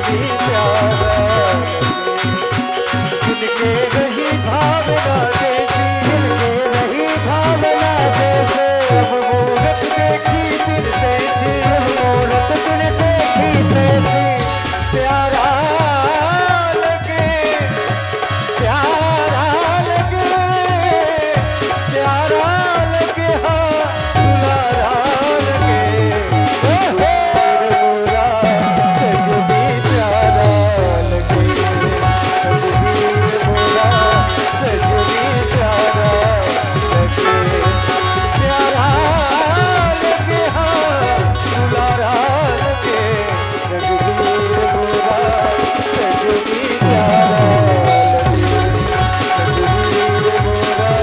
भी प्यारा जिनके रही भावना जैसी, जिनके रही भावना जैसे, अब मूरत देखी दिल तैसी, अब मूरत दिल देखी तैसी, प्यारा लगे, प्यारा लगे, प्यारा लगे, हाँ दुलारा लगे, मोरा सज भी प्यारा लगे, मोरा सज भी प्यारा लगे, प्यारा लगे, हाँ दुलारा लगे, रघुवीर मोरा सज भी प्यारा लगे, रघुवीर मोरा।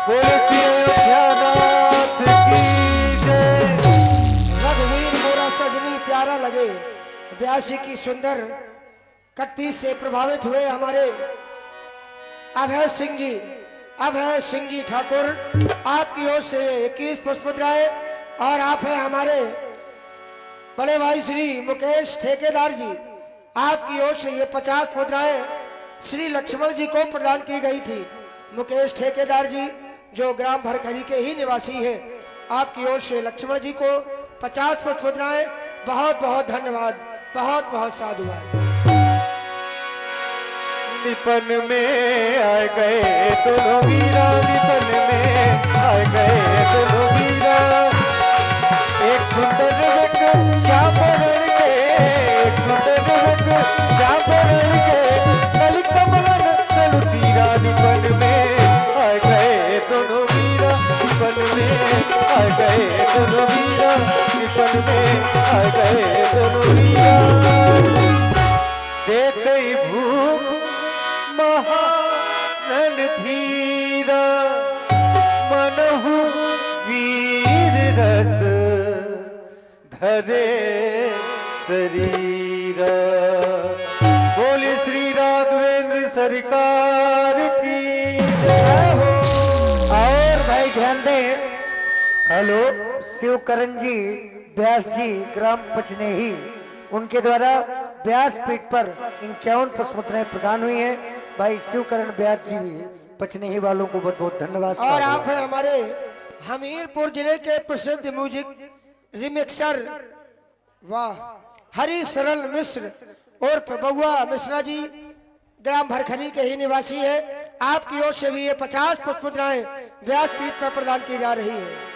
बोले श्री अयोध्यानाथ की जय। रघुवीर मोरा सजनी प्यारा लगे। व्यास जी की सुंदर कट्टी से प्रभावित हुए हमारे अभय सिंह जी ठाकुर, आपकी ओर से 21 पुष्प मुद्राएं, और आप हैं हमारे बड़े भाई श्री मुकेश ठेकेदार जी, आपकी ओर से ये 50 मुद्राएं श्री लक्ष्मण जी को प्रदान की गई थी। मुकेश ठेकेदार जी जो ग्राम भरखरी के ही निवासी हैं, आपकी ओर से लक्ष्मण जी को 50 पुष्प मुद्राएं। बहुत बहुत धन्यवाद, बहुत बहुत साधुवाद। निपन में आ गए दोनों वीरा, निपन में आ गए दोनों वीरा, एक सुंदर रंग श्याम रण के, एक सुंदर रंग श्याम रण के, कल कमलन कल तीरा, निपन में आ गए दोनों वीरा, निपन में आ गए दोनों वीरा, निपन में आ गए दोनों वीरा, देते ही भूप महारण धीरा, मनहु वीर रस धरे शरीरा। बोले श्री राघवेंद्र सरकार की जय हो। और भाई ध्यान दें, हेलो, शिवकरण जी व्यास जी ग्राम पचनेही, उनके द्वारा व्यास पीठ पर 51 पुष्प मुद्राएं प्रदान हुई हैं। भाई शिवकरण व्यास जी पचनेही वालों को बहुत बहुत धन्यवाद। और आप हैं हमारे हमीरपुर जिले के प्रसिद्ध म्यूजिक रिमिक्सर, वाह, हरि सरल मिश्र और बबुआ मिश्रा जी ग्राम भरखरी के ही निवासी है, आपकी ओर से भी ये 50 पुष्प मुद्राएं व्यास पीठ पर प्रदान की जा रही है।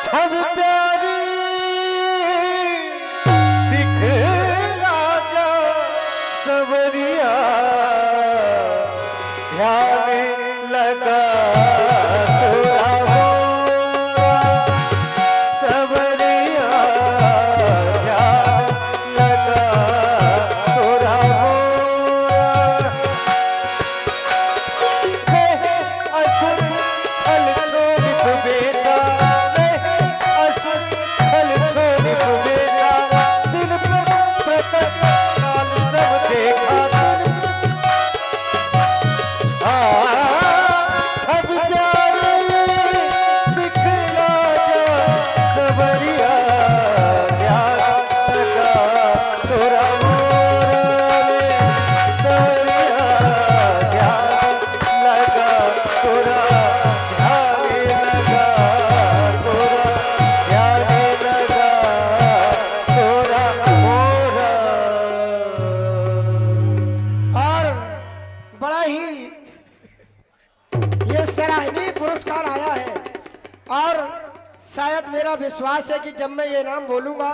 छब प्यारी दिखला जा सबरिया, ध्यान लगा तोरा मोरा सबरिया, ध्यान लगा तोरा मोरा, असुर छल छोड़ बेटा, असुर छल छोड़ बेटा, दिल प्रकट काल सब देखा, छब प्यारे दिखला जा सबरिया, ध्यान लगा तोरा मोरा सबरिया, ध्यान लगा तोरा, ध्यान लगा तोरा, ध्यान लगा तोरा मोरा। और बड़ा ही ये सराहनीय पुरस्कार आया है, और शायद मेरा विश्वास है कि जब मैं ये नाम बोलूंगा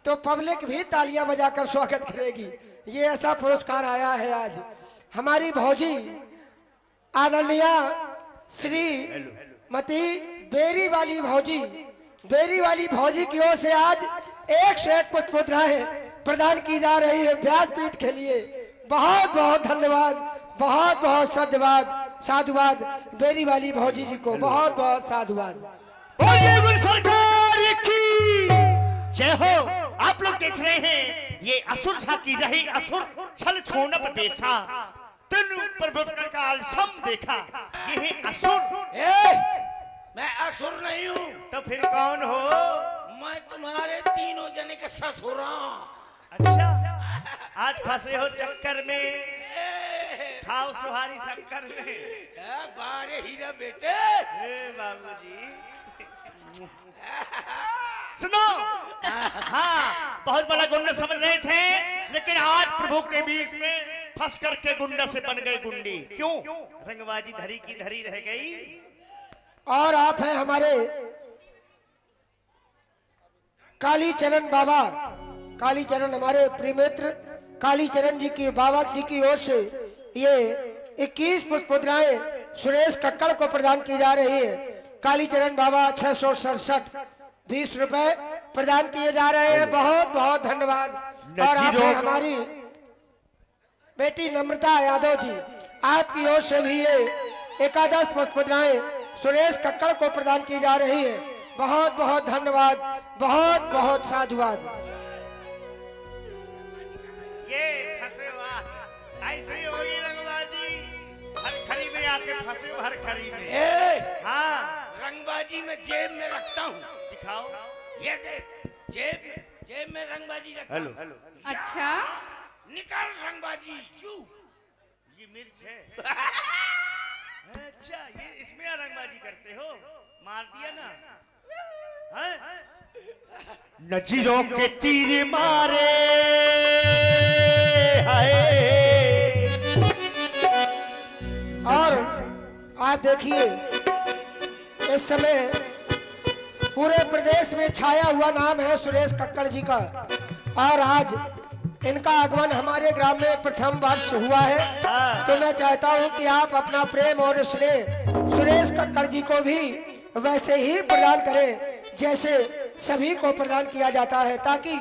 तो पब्लिक भी तालियां बजाकर स्वागत करेगी। ये ऐसा पुरस्कार आया है आज हमारी भौजी आदरणीय श्री मती बेरी वाली भौजी की ओर से आज 101 पुष्प मुद्राएं प्रदान की जा रही है व्यासपीठ के लिए। बहुत बहुत धन्यवाद, बहुत बहुत साधुवाद बेरी वाली भौजी जी को बहुत बहुत साधुवाद। बोलिए सरकार की जय हो। आप लोग देख रहे हैं ये असुर झाकी रही, असुर छल छोड़प पेशा, तेनु प्रभुत्व का आलसम देखा, ये है असुर। मैं असुर नहीं हूँ, तो फिर कौन हो? मैं तुम्हारे तीनों जने का ससुर हूँ। अच्छा, आज फंसे हो चक्कर में, खाओ सुहारी शक्कर में। बारे हीरा बेटे, बाबूजी सुनो, हाँ बहुत बड़ा गुंडा समझ रहे थे, लेकिन आज प्रभु के बीच में फंस करके गुंडा से बन गए गुंडी। क्यों? रंगबाजी धरी की धरी रह गई। और आप हैं हमारे कालीचरण बाबा। कालीचरण हमारे प्रिय मित्र कालीचरण जी की बाबा जी की ओर से ये 21 पुष्प मुद्राएं सुरेश कक्कड़ को प्रदान की जा रही है। कालीचरण बाबा 667 20 रुपए प्रदान किए जा रहे हैं। बहुत बहुत धन्यवाद। और आप हैं हमारी बेटी नम्रता यादव जी, आपकी ओर से भी ये 11 पुष्प मुद्राएं सुरेश कक्कड़ को प्रदान की जा रही है। बहुत बहुत धन्यवाद, बहुत बहुत साधुवाद। ये फंसे हुआ ऐसे ही होगी रंगबाजी, हर खरी में आके फंसे हो, हर खरी में। हाँ, रंगबाजी में जेब में रखता हूँ, दिखाओ। ये देख, जेब में रंगबाजी रखता हूँ। अच्छा, निकल रंगबाजी। क्यों? ये मिर्च है। अच्छा, ये इसमें रंगबाजी करते हो? मार दिया ना? नजीरों के तीर मारे हाय। और आप देखिए इस समय पूरे प्रदेश में छाया हुआ नाम है सुरेश कक्कड़ जी का। और आज इनका आगमन हमारे ग्राम में प्रथम वर्ष हुआ है। तो मैं चाहता हूं कि आप अपना प्रेम और स्नेह सुरेश कक्कड़ जी को भी वैसे ही प्रदान करें जैसे सभी को प्रदान किया जाता है, ताकि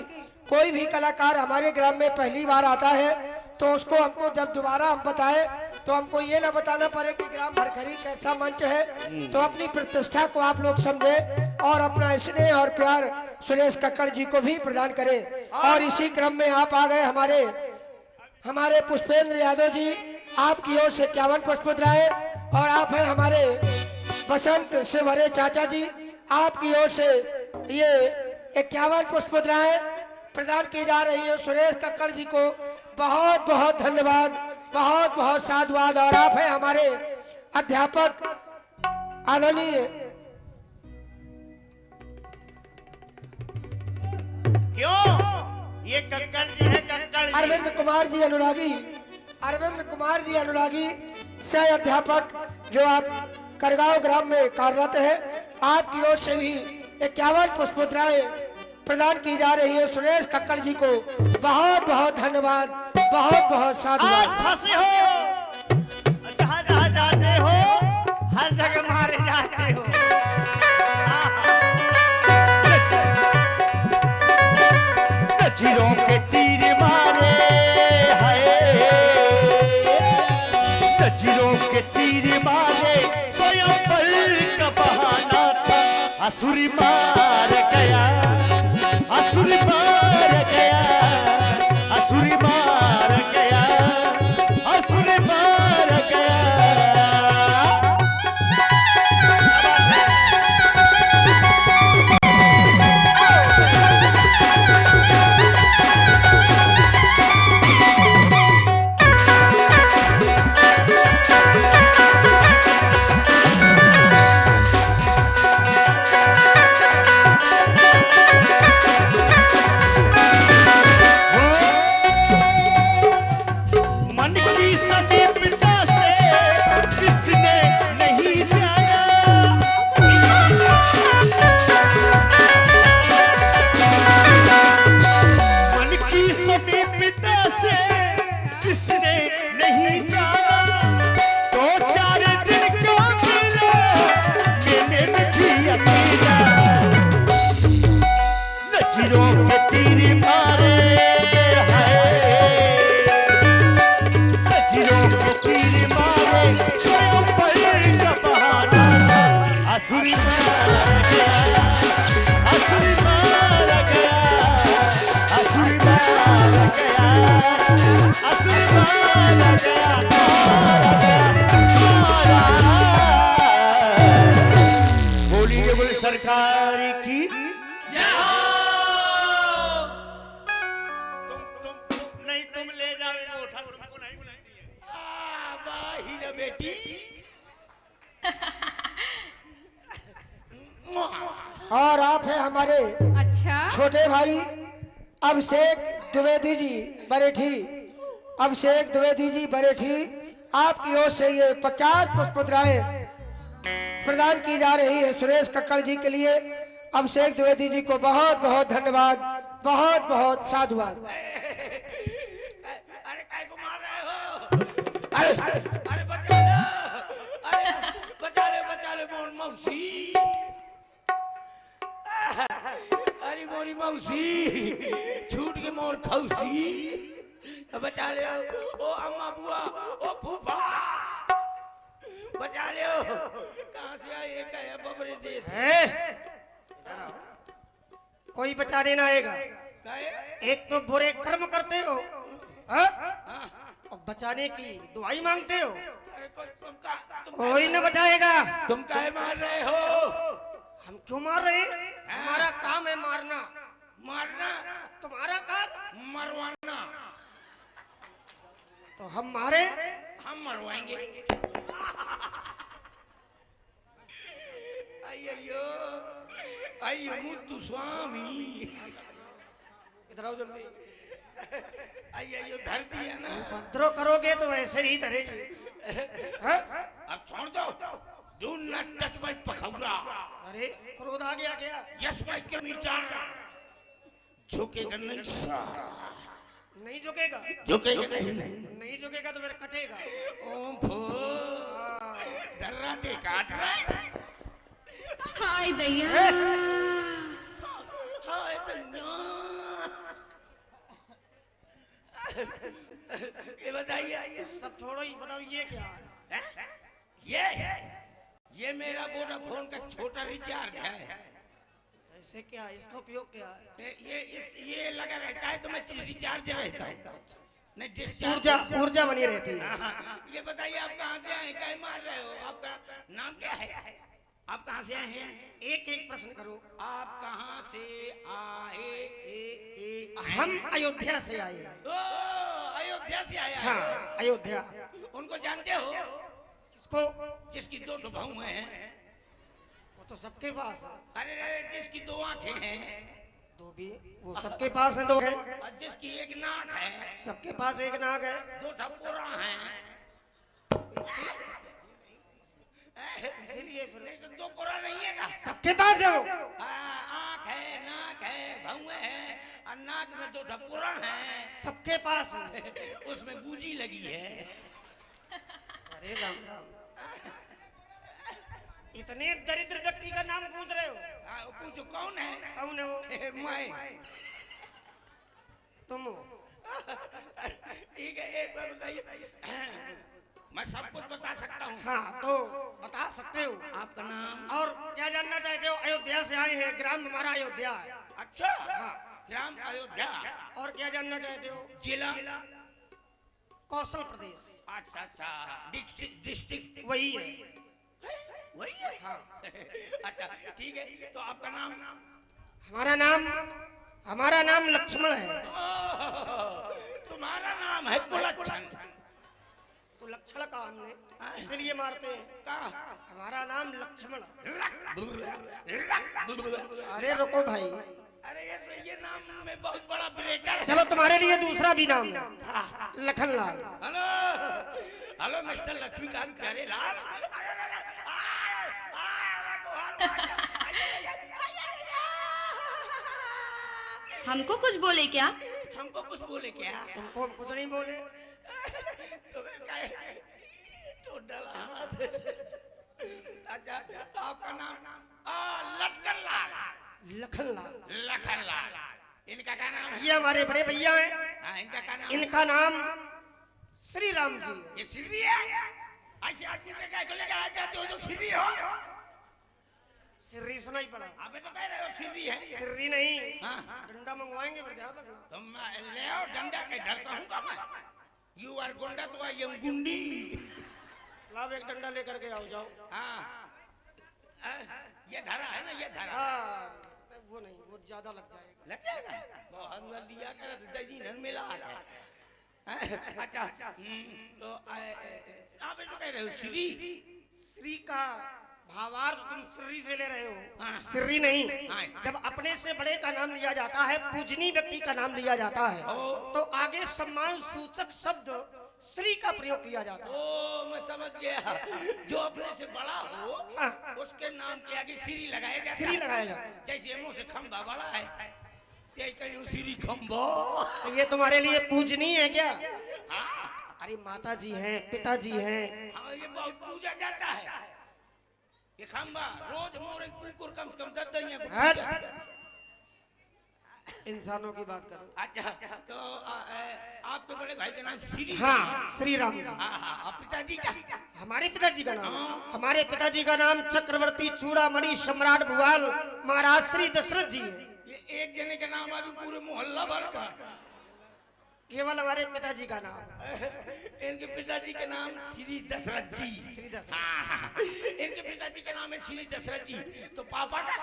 कोई भी कलाकार हमारे ग्राम में पहली बार आता है तो उसको हमको जब दोबारा हम बताएं तो हमको ये ना बताना पड़े कि ग्राम भरखरी कैसा मंच है। तो अपनी प्रतिष्ठा को आप लोग समझें और अपना स्नेह और प्यार सुरेश कक्कड़ जी को भी प्रदान करें। और इसी क्रम में आप आ गए हमारे पुष्पेंद्र यादव जी, आपकी ओर से 51 पुष्प मुद्राएं। और आप हैं हमारे बसंत से भरे चाचा जी, आपकी ओर से ये 51 पुष्प मुद्राएं प्रदान की जा रही है सुरेश कक्कड़ जी को। बहुत बहुत धन्यवाद, बहुत बहुत साधुवाद। और आप हैं हमारे अध्यापक आदरणीय क्यों? ये कक्कड़ जी है, कक्कड़ जी। अरविंद कुमार जी अनुरागी, अरविंद कुमार जी अनुरागी सह अध्यापक जो आप करगांव ग्राम में कार्यरत है, आपकी ओर से भी 51 पुष्प मुद्राएं प्रदान की जा रही है सुरेश कक्कड़ जी को। बहुत बहुत धन्यवाद, बहुत बहुत साधुवाद। आज फंसे हो, जहाँ जहाँ जाते हो हर जगह मारे जाते हो। नजीरों के तीर मारे हाय, नजीरों के तीर मारे, स्वयं पर का बहाना था, असुर मार गया, असुर मार गया, असुर मार गया, असुर मार गया। सरकार की जय हो। तुम नहीं, तुम ले जाओ वो उठा, तुमको नहीं बुलाती है। बाही रे बेटी। और आप हैं हमारे अच्छा छोटे भाई अभिषेक द्विवेदी जी बरेठी। अभिषेक द्विवेदी जी बरेठी, आपकी ओर से ये 50 पुष्प मुद्राएं प्रदान की जा रही है सुरेश कक्कड़ जी के लिए। अभिषेक द्विवेदी जी को बहुत बहुत धन्यवाद, बहुत बहुत साधुवाद। अरे काय को मार रहे हो? अरे बचा लो, अरे बचा ले मोर मौसी। अरे मोरी मौसी छूट के मोर खौसी। बचा ले ओ अम्मा बुआ, ओ फूफा, बचा ले। कहाँ से आए एक है बबरे दे कोई बचाने ना आएगा। एक तो बुरे कर्म करते हो, हाँ? और बचाने की दुआई मांगते हो। अरे कोई न बचाएगा। तुम काहे मार रहे हो? हम क्यों मार रहे हैं? हमारा काम है मारना। मारना? तुम्हारा काम मरवाना। तो हम मारे। हम मरवाएंगे। अయ్యయ్యో अయ్यो मुत्तु स्वामी। इधर आओ जल्दी। अయ్యయ్యో धर दिया ना। उपद्रव करोगे तो ऐसे ही धरेगी। हाँ? अब छोड़ दो। Do not touch my पखौरा। अरे क्रोध आ गया क्या? Yes my kilometre. झुकेगा नहीं साला। नहीं झुकेगा। झुकेगा नहीं। नहीं झुकेगा तो फिर कटेगा। ओम फो दर्राटे काट रहा है। हाय दैया हाय दैया। ये बताइए, सब छोड़ो, ही बताओ ये क्या है? ये मेरा वोडाफोन का छोटा रिचार्ज है। ऐसे क्या है? इसका उपयोग क्या है? ये लगा रहता है तो मैं रिचार्ज रहता हूँ, नहीं डिस्चार्ज। ऊर्जा बनी रहती है। ये बताइए आप कहाँ से आए, क्या मार रहे हो? आपका नाम क्या है? आप कहाँ से आए हैं? एक एक प्रश्न करो। आप कहाँ से आए? हम अयोध्या से आए हैं। ओ अयोध्या से आया हाँ, है। अयोध्या। उनको जानते हो? किसको? जिसकी दो तो भाऊ हैं। वो तो सबके पास है। अरे जिसकी दो आंखें हैं। दो भी वो सबके पास है। दो है। और जिसकी एक नाक है। सबके पास एक नाक है। दो ठपुरा हैं। इसीलिए फिर नहीं तो दो पूरा नहीं है का? सबके पास है वो। आंख है, नाक है, भौं है, और नाक में दो ठपुरा हैं। सबके पास है। उसमें गूंजी लगी है। अरे राम राम, इतने दरिद्र व्यक्ति का नाम पूछ रहे हो? पूछो कौन है? कौन है वो? मैं। तुम हो? ठीक है, एक बार बताइए। मैं सब कुछ बता सकता हूँ। हाँ तो बता सकते हो। आपका नाम? और क्या जानना चाहते हो? अयोध्या से आए हैं, ग्राम हमारा अयोध्या है। अच्छा, हाँ। ग्राम अयोध्या। और क्या जानना चाहते हो? जिला? कौशल प्रदेश। अच्छा अच्छा, डिस्ट्रिक्ट वही है। वही है। हाँ। अच्छा ठीक है, तो आपका नाम? हमारा नाम लक्ष्मण है। तुम्हारा नाम है कुलक्षण। तो लक्षण का हमने इसलिए मारते हैं। का? हमारा नाम लक्ष्मण। अरे अरे रुको भाई, ये नाम में बहुत बड़ा ब्रेकर है। चलो तुम्हारे लिए दूसरा भी नाम है, Lakhanlal. Hello hello mister Laxmikant Pyarelal. हमको कुछ बोले क्या? हमको कुछ बोले क्या? तुमको हम कुछ नहीं बोले। तो फिर क्या है? तो डला हाथ। अच्छा, आपका नाम? लटकनलाल। लखनलाल। लखनलाल। इनका क्या नाम है? ये हमारे बड़े भैया हैं। हाँ, इनका क्या नाम? इनका नाम श्री राम जी है। ये सिर्री है? ऐसे आदमी के क्या को लेकर आ जाते हो जो सिर्री हो? सिर्री सुनाई पड़ा। अबे तो कह रहे हो सिर्री है। सिर्री नहीं, हाँ। डंडा मंगवाएंगे, फिर ध्यान रखना। तुम ले आओ डंडा के, डरता हूँ का मैं? यू आर गुंडा तो आई एम गुंडी। लाओ एक डंडा लेकर के आओ, जाओ। हाँ। ये धरा है ना, ये धरा हाँ वो नहीं, वो ज्यादा लग जाएगा। लग जाएगा बहुत अंदर दिया कर दही न मिला के। अच्छा तो आप तो कह रहे हो श्री श्री का भावार्थ तुम श्री से ले रहे हो, हाँ। श्री नहीं। हाँ। जब अपने से बड़े का नाम लिया जाता है, पूजनीय व्यक्ति का नाम लिया जाता है, ओ। तो आगे सम्मान सूचक शब्द श्री का प्रयोग किया जाता है। ओ मैं समझ गया, जो अपने से बड़ा हो हाँ। उसके नाम के आगे श्री लगाया जाता श्री लगाया जाता है। जैसे मुंह से खंबा बड़ा है ते कहूं श्री खंबा। तो ये तुम्हारे लिए पूजनीय है क्या? हाँ अरे माता जी हैं, पिताजी हैं। हाँ ये बहुत पूजा जाता है ये खंबा। रोज मोर एक कुकुर कम से कम 10 दहिया को हट। पूजा जाता है। इंसानों की बात करो। अच्छा तो आपके बड़े भाई का नाम श्री हाँ, श्री राम जी। हाँ हाँ और पिताजी का हमारे पिताजी का नाम, हाँ। हमारे पिताजी का नाम चक्रवर्ती चूड़ामणि सम्राट भुआल महाराज श्री दशरथ जी है। ये एक जने का नाम आगे पूरे मोहल्ला भर का। केवल हमारे पिताजी का नाम। इनके पिताजी का नाम श्री दशरथ जी। श्री दशरथ। हाँ, इनके पिताजी का नाम है श्री दशरथ जी। तो पापा का?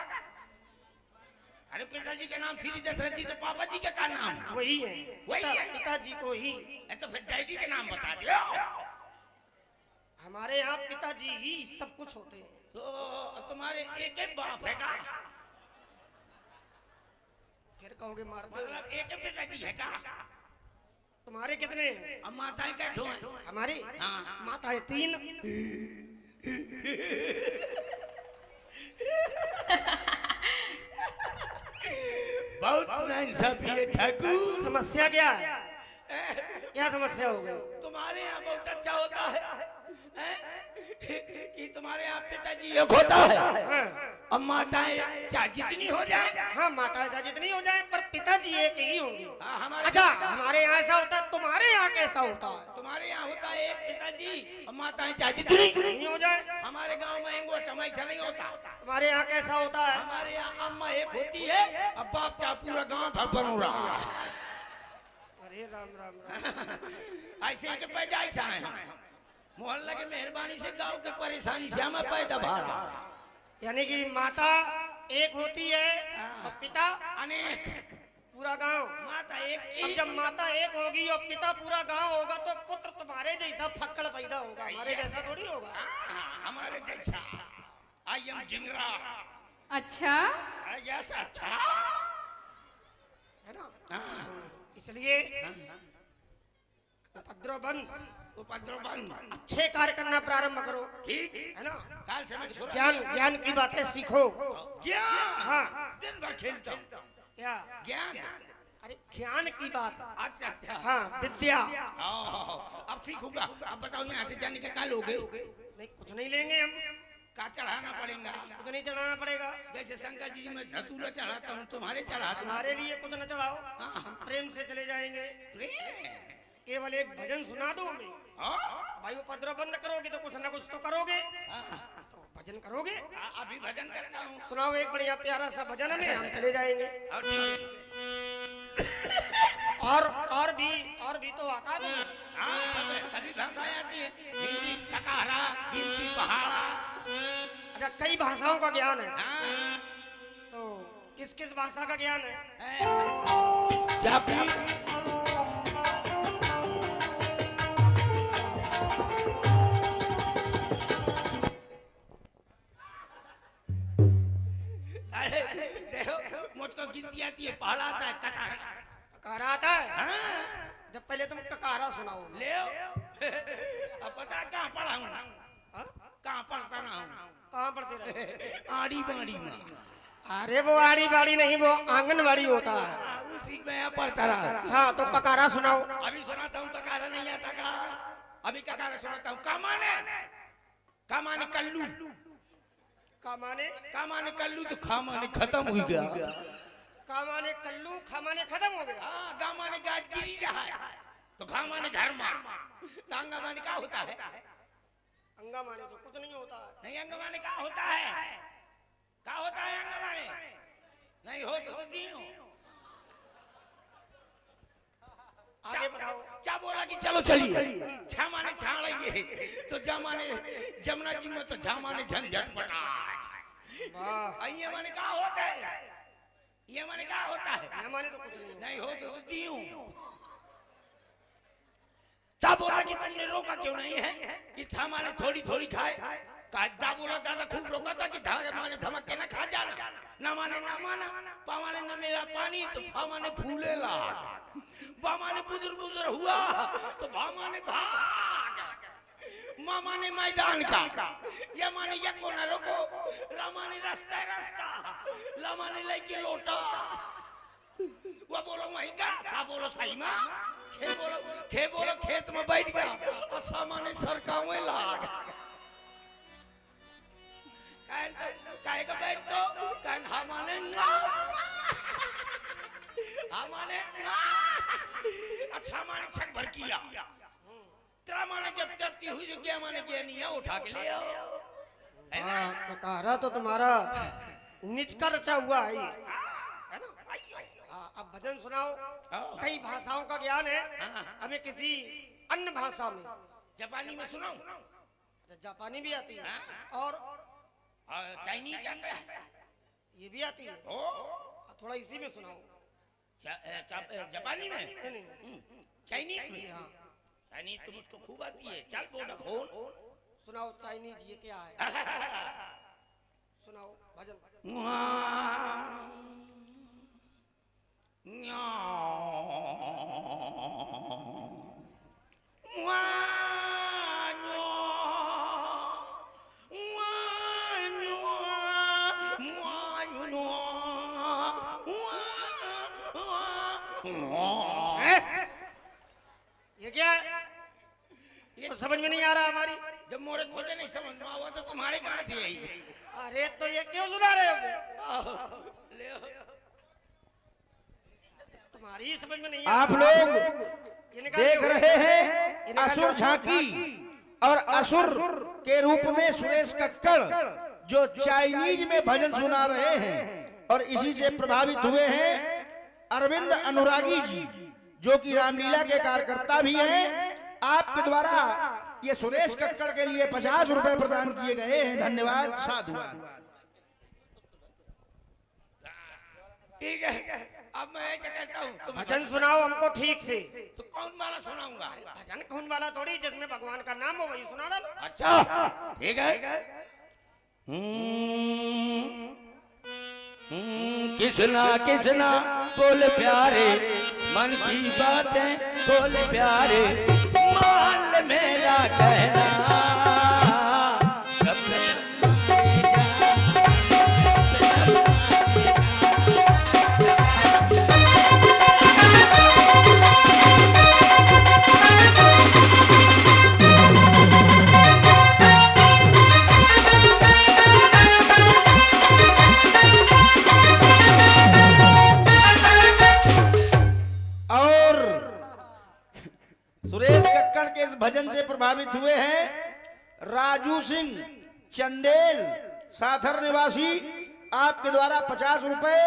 अरे पिताजी का नाम श्री दशरथ जी तो पापा जी का नाम है? वही है, वही है? पिताजी को ही। तो फिर डैडी का नाम बता दियो। हमारे यहाँ पिताजी ही सब कुछ होते हैं। तो तुम्हारे एक ही बाप है का? फिर कहोगे मार दो। मतलब एक ही पिताजी है का? तुम्हारे कितने हैं? अब माताएं कैठो हैं? हमारी हाँ। माताएं 3। बहुत नाइंसाफी है ठाकुर। समस्या क्या है? क्या समस्या हो गई? तुम्हारे यहाँ बहुत अच्छा होता है हैं? कि तुम्हारे यहाँ पिताजी एक होता है हाँ, अब माताएं चाहे जितनी हो जाए। हाँ माताएं चाहे जितनी हो जाए पर पिताजी एक ही होंगे। हाँ, हमारे अच्छा, हमारे यहाँ ऐसा होता है, तुम्हारे यहाँ कैसा होता है? तुम्हारे यहाँ होता है एक पिताजी और माताएं चाहे जितनी। नहीं हो जाए। हमारे गांव में अंगूठा ऐसा नहीं होता। तुम्हारे यहाँ कैसा होता है? हमारे यहाँ अम्मा एक होती है अब बाप चाहे पूरा गांव भर बन रहा। अरे राम राम राम। ऐसे ही के पैदाइश आए हैं मोहल्ला के मेहरबानी से, गांव के परेशानी से हमें पैदा भारा। यानी कि माता एक होती है और पिता अनेक। पूरा गांव। माता एक अब की। जब माता एक होगी और पिता पूरा गांव होगा तो पुत्र तुम्हारे जैसा फक्कड़ पैदा होगा, हमारे जैसा थोड़ी होगा। हमारे जैसा। आई एम जिंगरा। अच्छा, यस अच्छा है ना? हाँ। इसलिए उपद्रव बंद, उपद्रव बंद। अच्छे कार्य करना प्रारंभ करो, ठीक है ना? काल से मैं छोड़ा। ज्ञान ज्ञान की बातें सीखो। ज्ञान। हाँ। दिन भर खेलता हूँ। क्या? ज्ञान। अरे ज्ञान की बात। अच्छा अच्छा। हाँ, विद्या। अब सीखूंगा। अब बताओ यहाँ से जाने के क्या लोगे? नहीं, कुछ नहीं लेंगे हम। का चढ़ाना पड़ेगा? कुछ नहीं चढ़ाना पड़ेगा। जैसे शंकर जी में धतूरा चढ़ाता हूँ तुम्हारे चढ़ाता हूँ। तुम्हारे लिए कुछ न चढ़ाओ, हाँ। हम प्रेम से चले जाएंगे। प्रेम। केवल एक भजन सुना दो हमें। हाँ? भाई उपद्रव बंद करोगे तो कुछ ना कुछ तो करोगे, हाँ। तो भजन करोगे। अभी भजन करता हूँ। सुनाओ एक बढ़िया प्यारा सा भजन हमें, हम चले जाएंगे। और ठीक है। और भी तो आता है। हाँ, सभी भाषाएं आती है। हिंदी ककारा, गिनती पहाड़ा। अच्छा, कई भाषाओं का ज्ञान है। हाँ। तो किस किस भाषा का ज्ञान है? जापी। अरे देखो मुझको गिनती आती है, पहाड़ा आता है, ककारा। ककारा आता है? हाँ। जब पहले तुम ककारा सुनाओ। ले अब पता है कहाँ पढ़ा हूँ? हाँ? कहाँ पढ़ता रहा हूँ? कहाँ पढ़ते रहे? आड़ी बाड़ी में। अरे वो आड़ी बाड़ी नहीं, वो आंगनबाड़ी होता है। उसी में यहाँ पढ़ता रहा। हाँ, तो ककारा सुनाओ। अभी सुनाता हूँ, ककारा नहीं आता का। अभी ककारा सुनाता हूँ। का माने कल्लू। का माने? का माने कल्लू तो खा माने खत्म हो गया। का माने कल्लू, खा माने खत्म हो गया। हाँ, गा माने गाज गिरी रहा है तो खा माने घर में। तांगा माने क्या होता है? अंगा माने तो कुछ नहीं होता है। नहीं, अंग माने क्या होता है? क्या होता है अंग माने? नहीं हो तो दियो। आगे बताओ। चा बोला कि चलो चलिए। छा माने छाड़िए तो जा माने जमुना जी में तो झा माने झंझट पटा। वाह, ये माने क्या होता है? ये माने क्या होता है? हमारे तो कुछ नहीं। नहीं हो तो दियो। क्या बोला कि तुमने रोका क्यों नहीं है कि था माने थोड़ी थोड़ी खाए? कायदा बोला दादा खूब रोका था कि था माने धमक के ना खा जाना। ना माने ना माना, पा माने न मेरा पानी तो फा माने फूले लाग, बा माने बुजुर बुजुर हुआ तो भा माने भाग, माँ माने मैदान का, या माने या को ना रोको, रा माने रास्ता है रास्ता, ला माने लेके लोटा। वो बोलो वहीं का, सा बोलो सही माँ, खे बोलो खेत में बैठ गया और सा माने सरकाओं में लाग। काय का बैठ तो कान हमाने अच्छा माने छक भर किया तेरा माने जब चढ़ती हुई जो क्या माने क्या नहीं उठा के ले आओ है ना? ककारा तो तुम्हारा निच का रचा हुआ है ना? अब भजन सुनाओ। कई भाषाओं का ज्ञान है, हमें किसी अन्य भाषा में। जापानी में सुनाऊं? जापानी भी आती है और चाइनीज आता है, ये भी आती है। ओ थोड़ा इसी में सुनाओ। जापानी में, नहीं, नहीं, चाइनीज में। हाँ, चाइनीज तो मुझको खूब आती है। चल बोला फोन सुनाओ चाइनीज ये क्या है? सुनाओ भजन। ये क्या है? ये तो समझ में नहीं आ रहा हमारी। जब मोरे खोजे नहीं समझ में आवा तो तुम्हारे कहाँ से आई? अरे तो ये क्यों सुना रहे हो? ले तुम्हारी ही समझ में नहीं आप लोग देख रहे हैं असुर झांकी और असुर के रूप में सुरेश कक्कड़ जो चाइनीज में भजन सुना रहे हैं और इसी से प्रभावित हुए हैं अरविंद अनुरागी जी जो कि रामलीला के कार्यकर्ता भी हैं। आपके द्वारा ये सुरेश कक्कड़ के लिए 50 रुपए प्रदान किए गए हैं। धन्यवाद, साधुवाद। ठीक है, अब मैं ऐसा कहता हूँ तुम भजन सुनाओ हमको ठीक से। तो कौन वाला सुनाऊंगा? भजन कौन वाला थोड़ी जिसमें भगवान का नाम हो वही सुना डालो। अच्छा ठीक है। किसना किसना बोल प्यारे मन की बातें बोल प्यारे मान मेरा कहना कब सुरेश कक्कड़ के इस भजन से प्रभावित हुए हैं राजू सिंह चंदेल साथर निवासी। आपके द्वारा 50 रुपए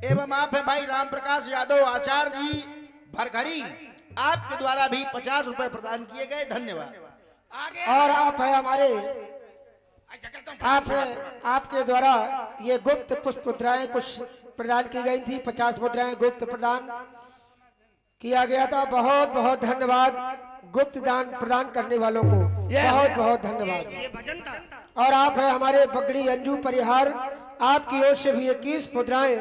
एवं आप है भाई राम प्रकाश यादव आचार्य जी भरघरी, आपके द्वारा भी 50 रुपए प्रदान किए गए। धन्यवाद। आगे और आप है हमारे, आप आपके द्वारा ये गुप्त पुष्प मुद्राएं कुछ प्रदान की गई थी। 50 मुद्राएं गुप्त प्रदान किया गया था। बहुत बहुत धन्यवाद गुप्त दान प्रदान करने वालों को, बहुत बहुत धन्यवाद। ये भजन था। और आप है हमारे बगड़ी अंजू परिहार, आपकी ओर से भी 21 मुद्राएं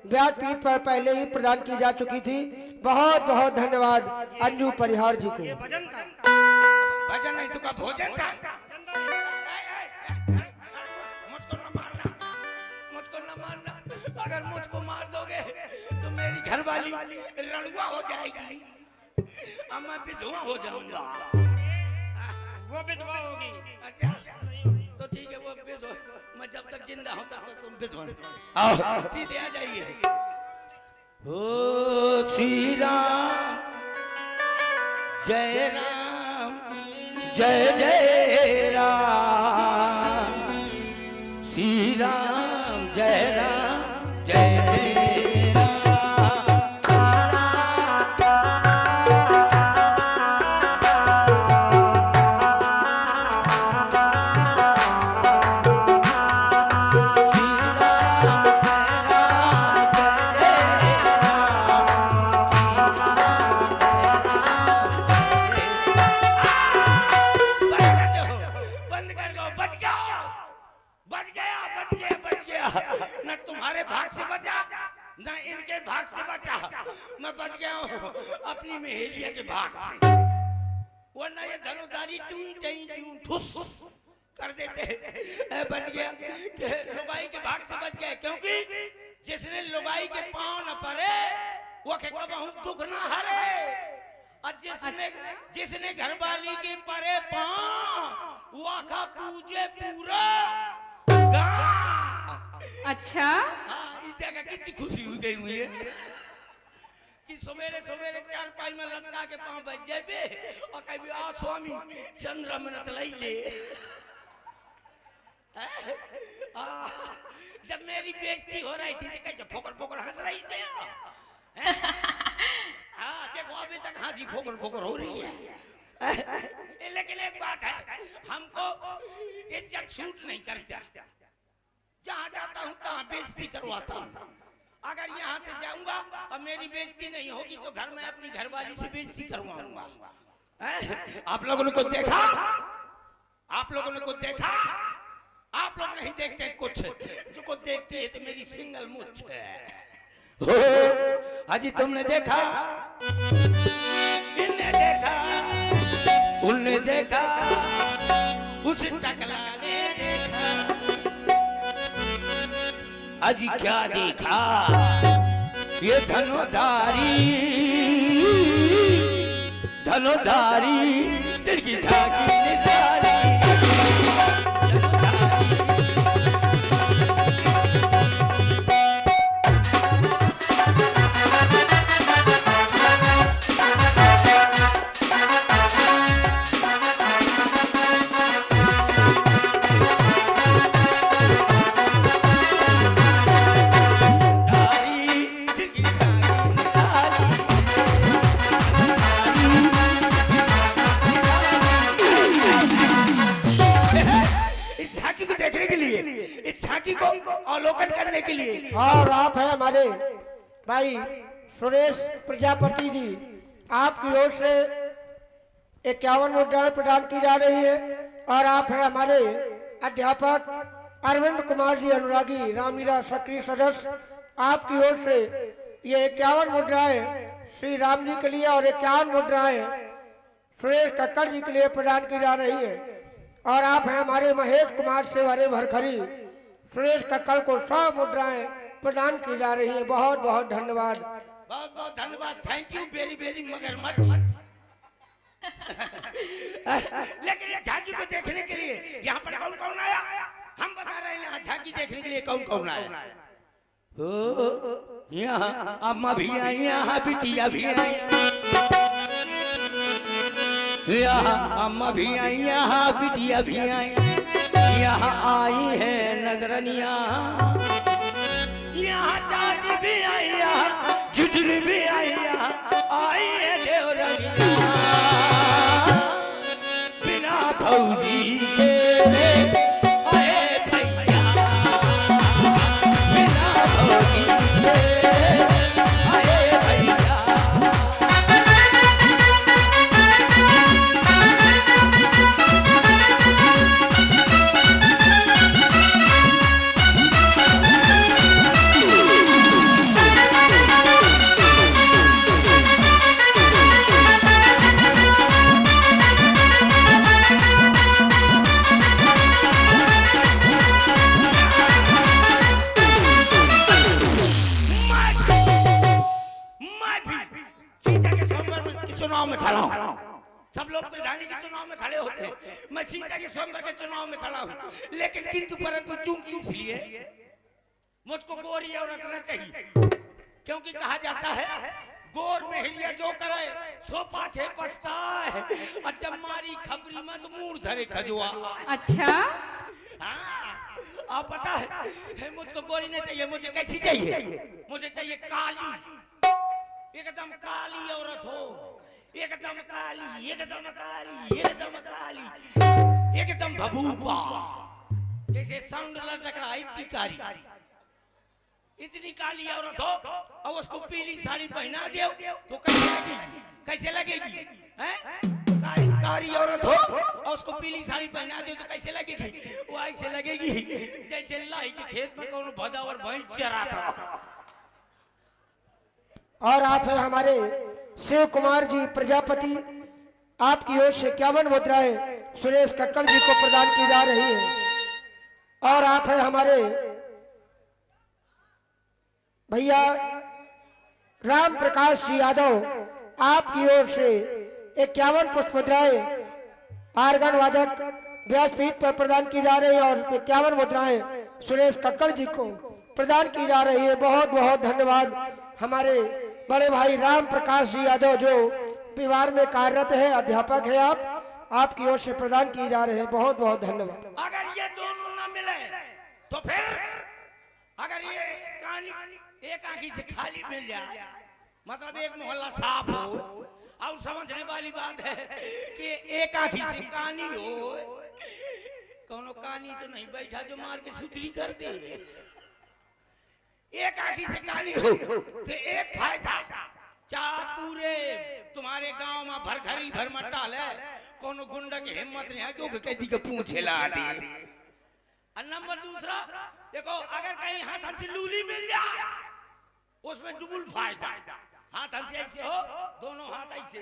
व्यासपीठ पर पहले ही प्रदान की जा चुकी थी। बहुत बहुत धन्यवाद अंजू परिहार जी को। भजन था, भजन नहीं तो का भोजन था। मुझको न मारना, मुझको न मारना। अगर मुझको मार दोगे तो मेरी घरवाली रणुआ हो जाएगी, अब मैं विधवा हो जाऊंगा। वो विधवा होगी। अच्छा तो ठीक है, वो विधवा, मैं जब तक जिंदा होता तो तुम विधवा आओ, सीधे आ जाइए। ओ श्री राम जय राम जय जय राम, श्री राम जय राम जय जय राम। ना इनके भाग से बचा, मैं बच गया हूँ अपनी मेहरिया के भाग से, वरना ये धनुधारी ट्यूं ठुस कर देते। बच गया कि लुगाई के भाग से बच गया, क्योंकि जिसने लुगाई के पांव न परे वो के कबहू दुख न हरे, और जिसने घरवाली के परे पांव वो का पूजे पूरा गांव। अच्छा इतना का कितनी खुशी हुई गई हुई है कि सवेरे सवेरे चारपाई में लटका के पांव बच जाए और कभी आ स्वामी चंद्र मिनट लाई ले। जब मेरी बेइज्जती हो रही थी तो कैसे फोकर फोकर हंस रही थी। देखो अभी तक हंसी फोकर फोकर हो रही है। लेकिन एक बात है, हमको इज्जत छूट नहीं करता, जहाँ जाता हूँ तहाँ बेइज्जती करवाता हूँ। अगर यहाँ से जाऊंगा और मेरी बेइज्जती नहीं होगी तो घर में अपनी घरवाली से बेइज्जती करवाऊंगा। आप लोगों ने को देखा, आप लोगों ने को देखा, आप लोग नहीं देखते कुछ, जो को देखते है तो मेरी सिंगल मुछ है। अजी तुमने देखा, इनने देखा, उनने देखा, उस टकला ने देखा, अजी क्या देखा, ये धनुधारी तिरकी झाकी निराली। अवलोकन करने के लिए और आप हैं हमारे भाई सुरेश प्रजापति जी, आपकी ओर से 51 मुद्राएं प्रदान की जा रही है। और आप हैं हमारे अध्यापक अरविंद कुमार जी अनुरागी, रामलीला सक्रिय सदस्य, आपकी ओर से ये 51 मुद्राएं श्री राम जी के लिए और 51 मुद्राएं सुरेश कक्कड़ जी के लिए प्रदान की जा रही है। और आप हैं हमारे महेश कुमार से हरे भरखरी, सुरेश कक्कड़ को 100 मुद्राएं प्रदान की जा रही है। बहुत बहुत धन्यवाद, बहुत बहुत धन्यवाद, थैंक यू वेरी वेरी मगरमच्छ। लेकिन झांकी को देखने के लिए यहाँ पर कौन कौन आया, हम बता रहे हैं यहाँ झांकी देखने के लिए कौन कौन आया। यहाँ अम्मा भी आई, यहाँ बिटिया भी आई, यहाँ अम्मा भी आई, यहाँ बिटिया भी आई, यहाँ आई है नजरनिया, यहाँ चाची भी आई, यहाँ जुजनी भी आई, यहाँ आई है देवरनिया। बिना भौजी के आए भैया, बिना भौजी के आए भैया। चुनाव में खड़ा हूँ, सब लोग प्रधानी के चुनाव में खड़े होते हैं, मैं सीता के स्वयंवर के चुनाव में खड़ा हूँ। लेकिन किंतु परंतु चूंकि इसलिए मुझको गोरी औरत न चाहिए, क्योंकि कहा जाता है गोर मेहरिया जो करे सो पाछे पछताए, और जब मारी खबरी मत मूड धरे खजुआ। अच्छा हाँ, आप पता है मुझको गोरी नहीं चाहिए, मुझे कैसी चाहिए, मुझे चाहिए काली, एकदम काली औरत हो, एकदम काली, एकदम काली, एकदम काली, एकदम भभूका, जैसे साउंड लग रहा है, इतनी कारी, इतनी काली औरत हो, और उसको पीली साड़ी पहना दो तो कैसे लगेगी, कैसे लगेगी, हैं? कारी औरत हो और उसको पीली साड़ी पहना दो तो कैसे लगेगी, वो ऐसे लगेगी जैसे लाई के खेत में कौन भदा और भैंस चरा था। और आप है हमारे शिव कुमार जी प्रजापति, आपकी ओर से 51 मुद्राएं सुरेश कक्कड़ जी को प्रदान की जा रही है। और आप है हमारे भैया राम प्रकाश जी यादव, आपकी ओर से 51 पुष्प मुद्राएं आर्गन वादक व्यासपीठ पर प्रदान की जा रही है और 51 मुद्राएं सुरेश कक्कड़ जी को प्रदान की जा रही है। बहुत बहुत धन्यवाद हमारे बड़े भाई राम प्रकाश जी यादव जो विवार में कार्यरत है, अध्यापक है, आपकी ओर से प्रदान किए जा रहे हैं। बहुत बहुत धन्यवाद। अगर ये दोनों ना मिले तो फिर अगर ये कहानी एक आंखी से खाली मिल जाए, मतलब एक मोहल्ला साफ हो, और समझने वाली बात है कि एक आंखी से कहानी हो, कोनो कहानी तो नहीं बैठा जो मार के सुतरी कर दे। एक आंखी से कहानी हो तो एक फायदा, चाहे पूरे तुम्हारे गांव में भरखरी भर मटाल है, कोनो गुंडा की हिम्मत नहीं है जो कहती के पूंछ हिला दे। और नंबर दूसरा देखो, अगर कहीं हाथ से लूली मिल जाए उसमें डबल फायदा। हाथ से ऐसे हो, दोनों हाथ ऐसे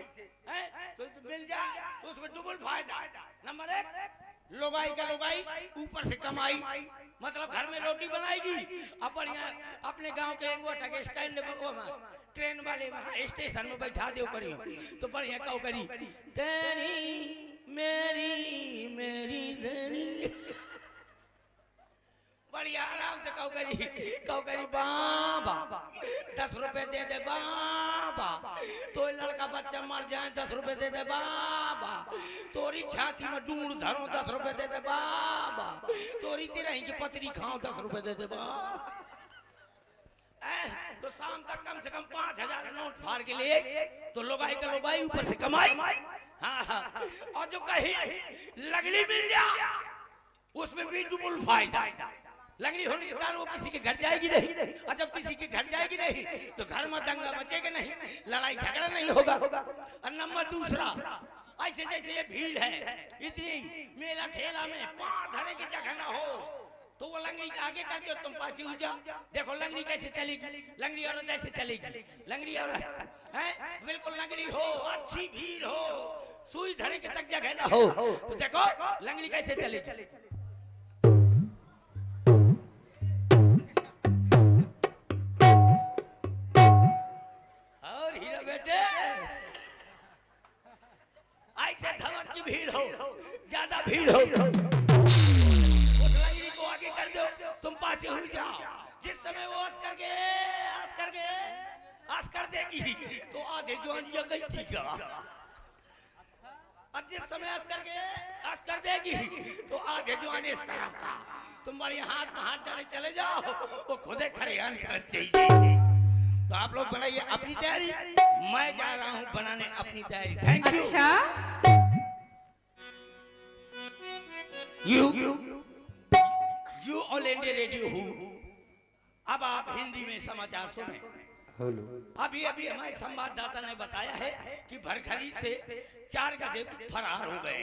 हैं तो मिल जाए तो उसमें डबल फायदा। नंबर एक, लोगाई का लोगाई, ऊपर से कमाई, मतलब घर में रोटी बनाएगी, अब बढ़िया अपने गांव के एंगोटा के स्टैंड ट्रेन वाले वहां स्टेशन में बैठा दो करी तो बढ़िया कहो करी तेरी मेरी मेरी तेरी, बढ़िया आराम से कहो करी बाबा 10 रुपए दे दे बाबा, तो लड़का बच्चा मर जाए 10 रुपए दे दे बाबा, तोरी छाती में ढूंढ धरो 10 रुपए दे दे बाबा, तोरी तिरही की पतरी खाओ 10 रुपए दे दे बाबा। तो शाम तक कम से कम 5000 नोट फाड़ के लिए तो लोगाई का लोगाई, ऊपर से कमाई। हाँ, और जो कहीं लगड़ी मिल जाए उसमें भी डबल फायदा। लगड़ी होने के कारण वो किसी के घर जाएगी नहीं, और जब किसी के घर जाएगी नहीं तो घर में दंगा मचेगा नहीं, लड़ाई झगड़ा नहीं होगा। और नंबर दूसरा, ऐसे जैसे ये भीड़ है इतनी मेला ठेला में 5 धरे की जगह ना हो तो वो लंगड़ी आगे करके तुम पाछे हो जाओ। देखो लंगड़ी कैसे चलेगी, लंगड़ी औरत ऐसे चलेगी, लंगड़ी औरत है बिल्कुल लंगड़ी हो, अच्छी भीड़ हो, सुई धरे के तक जगह ना हो तो देखो लंगड़ी कैसे चलेगी। और हीरा बेटे ऐसे धमक की भीड़ हो, ज्यादा भीड़ हो, उस लंगड़ी को आगे कर दो, तुम पाछे हो जाओ। जिस समय वो हंस कर देगी तो आधे जवानिया गई थी का, और जिस समय हंस कर देगी तो आधे जवानी इस तरह का। तुम बड़ी हाथ में हाथ डाले चले जाओ, वो खुदे खरियान कर चाहिए। तो आप लोग बनाइए अपनी तैयारी, मैं जा रहा हूं बनाने अपनी तैयारी। Thank you. अच्छा, यू ऑल इंडिया रेडियो हूँ। अब आप हिंदी में समाचार सुने। अभी अभी हमारे संवाददाता ने बताया है कि भरखरी से 4 गधे फरार हो गए।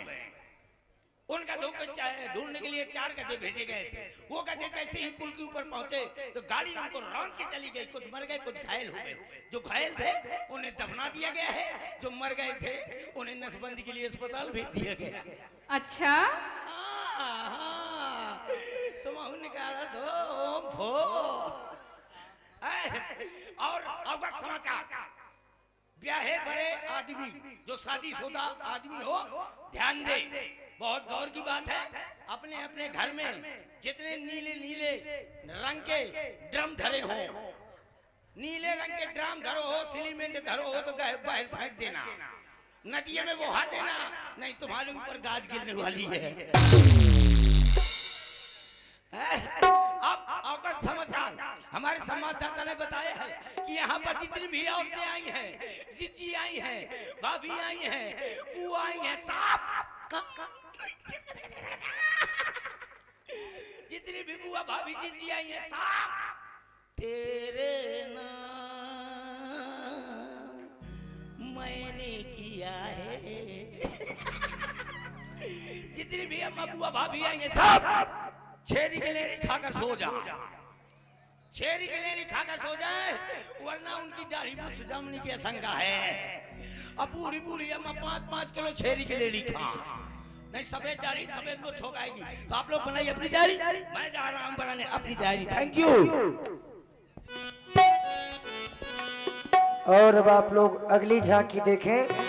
उन गधों को ढूंढने के लिए 4 गधे भेजे गए थे। वो गधे जैसे ही पुल के ऊपर पहुंचे तो गाड़ी उनको रौंद के चली गई। कुछ मर गए, कुछ घायल हो गए। जो घायल थे उन्हें दफना दिया गया है, जो मर गए थे उन्हें नसबंदी के लिए अस्पताल भेज दिया गया। अच्छा, तुम निकाला दो और अवगत समाचार, ब्याहे बड़े आदमी जो शादीशुदा आदमी हो ध्यान दे, बहुत गौर की बात है। अपने अपने घर में जितने नीले नीले रंग के ड्रम धरे हो, नीले रंग के ड्रम धरो हो, सीमेंट धरो हो तो बाहर फेंक देना, नदियों में बहा देना, नहीं तुम्हारे ऊपर गाज गिरने वाली है। अब अवगत समाचार, हमारे संवाददाता ने बताया है कि यहाँ पर जितनी भी औरतें आई हैं, जीजी आई हैं, भाभी आई हैं, वो आई हैं, साफ जितनी भी बुआ भाभी जीजी आई हैं, साफ तेरे नाम मैंने किया है। जितनी भी अम्मा बुआ भाभी आई हैं, साफ छेरी के लेनी खाकर सो जा, छेरी के लेनी खाकर सो जाए, वरना वरना उनकी दाढ़ी मुझ जमने की आशंका है। अब बूढ़ी बूढ़ी अम्मा 5-5 किलो छेरी के ले ली खा, नहीं सफेद दाढ़ी सफेद मुझ हो जाएगी। तो आप लोग बनाइए अपनी दाढ़ी, मैं जा रहा हूँ बनाने अपनी दाढ़ी। Thank you. और अब आप लोग अगली झांकी देखें।